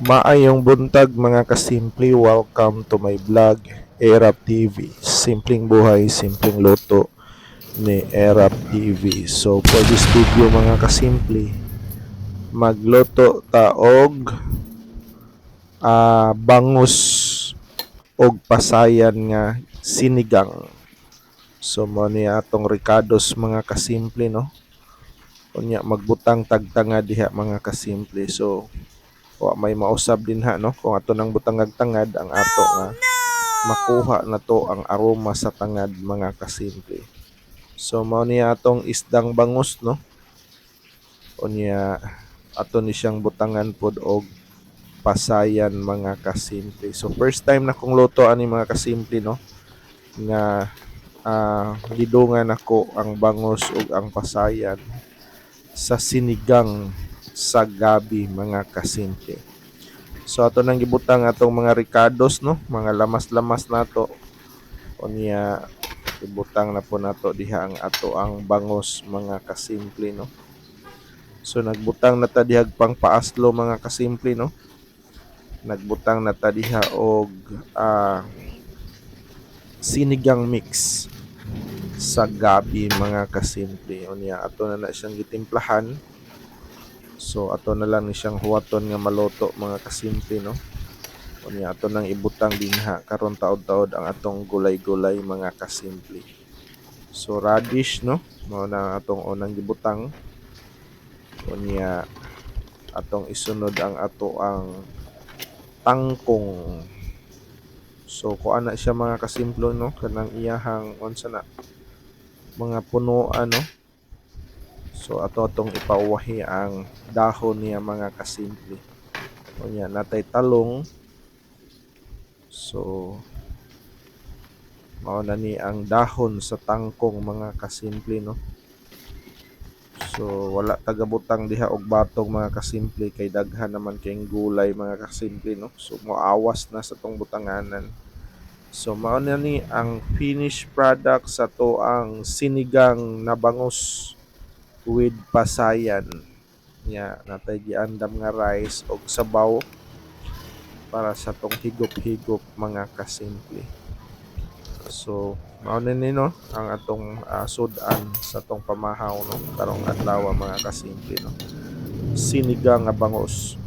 Maayong buntag mga kasimple, welcome to my vlog, Erap TV. Simpleng buhay, simpleng luto ni Erap TV. So for this video mga kasimple, magluto ta og bangus og pasayan nga sinigang. So mo ni atong ricados mga kasimple no. Unya magbutang tagtanga diha mga kasimple. So wa may mausab din ha no kung ato nang butangag tangad ang ato nga makuha na to ang aroma sa tangad mga kasimple. So mao ni atong isdang bangus no. Unya ato ni siyang butangan pod og pasayan mga kasimple. So first time na kong luto ani mga kasimple no nga gidungan ako ang bangus ug ang pasayan sa sinigang sa gabi mga kasimple. So ato nang gibutang atong mga ricados no, mga lamas-lamas nato. Unya ibutang na po nato diha ang ato ang bangus mga kasimple no. So nagbutang na ta diha pang paaslo mga kasimple no. Nagbutang na ta diha og sinigang mix sa gabi mga kasimple. Unya ato na siyang gitimplahan. So ato na lang ni siyang huwaton nga maluto mga kasimple no. Unya ato nang ibutang dinha karon taod-taod ang atong gulay-gulay mga kasimple. So radish no, mao na atong unang gibutang. Unya atong isunod ang ato ang tangkong. So kuan na siya mga kasimple no, kanang iyahang unsa na mga punuan no. So ato atong ipauwahi ang dahon niya mga kasimple. Unya natay talong. So mao na ni ang dahon sa tangkong mga kasimple no. So wala tagabutang diha og batong mga kasimple kay daghan naman kayong gulay mga kasimple no. So moawas na sa tong butanganan. So mao na ni ang finished product sa to ang sinigang na bangus with pasayan. Nya natay giandam nga rice og sabaw para sa tong higop-higop mga kasimple. So mao na ni no ang atong sudan sa tong pamahaw no karong adlaw mga kasimple no. Sinigang nga bangus.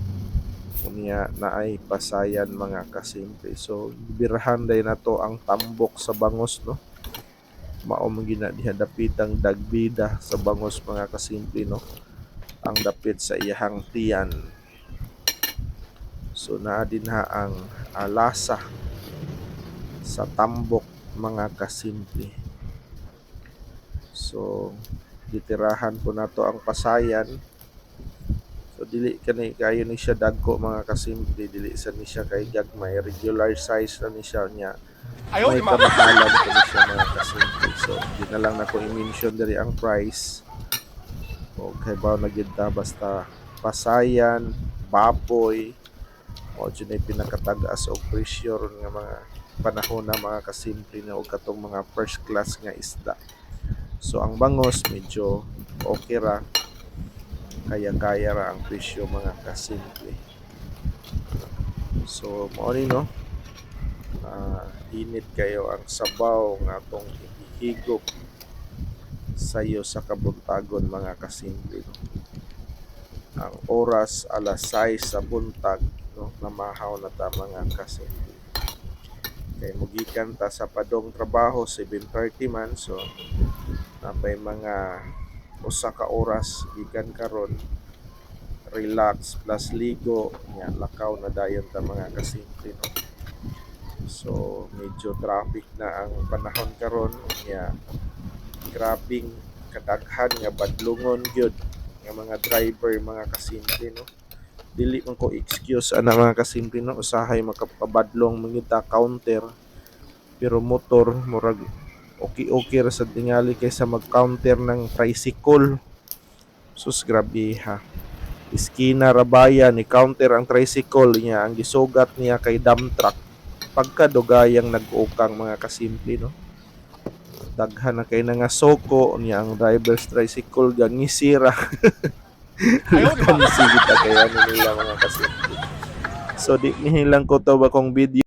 Unya naay pasayan mga kasimple. So birahan day nato ang tambok sa bangus no. Mao man gina diha dapitang dagbida sa bangus mga kasimple no. Ang dapit sa iyahang tiyan. So naa dinha ang lasa sa tambok mga kasimple. So ditirahan po nato ang pasayan. So dili kani kayo ni siya dagko mga kasimple, dili sa ni siya kay gagmay, regular size na ni siya nya. May kamahalan ko ni siya mga kasimple. So di na lang nako i-mention diri ang price. O kay ba na gyud ta basta pasayan, baboy, o dyan ay pinakatagaas og presyo ron nga mga panahon na mga kasimple na og katong mga first class nga isda. So ang bangos medyo okay ra, kaya-kaya ra ang presyo mga kasimple. So mao ni no, init kayo ang sabaw nga atong ihigop sayo sa kabuntagon mga kasimple no. Ang oras alas 6 sa buntag no, namahaw na ta mga kasimple. Kay mugikan ta sa padong trabaho 7:30 man, so napay mga usa ka oras gikan karon relax plus ligo nya lakaw na dayon ta mga kasimple no. So medyo traffic na ang panahon karon nya grabing kadaghan nga badlungon gyud nga mga driver mga kasimple no. Dili man ko excuse ana mga kasimple no, usahay makapabadlong mangita counter pero motor murag okay ra sa tingali kaysa mag-counter ng tricycle. Sus grabe ha. Iskina rabaya ni counter ang tricycle niya, ang gisugat niya kay dump truck. Pagkadugayang nag-ukang mga kasimple no. Daghan na kay nga soko niya ang driver's tricycle gangisira. Ayaw di ba? Sige ta kaya nila mga kasimple. So di lang ko to ba kung video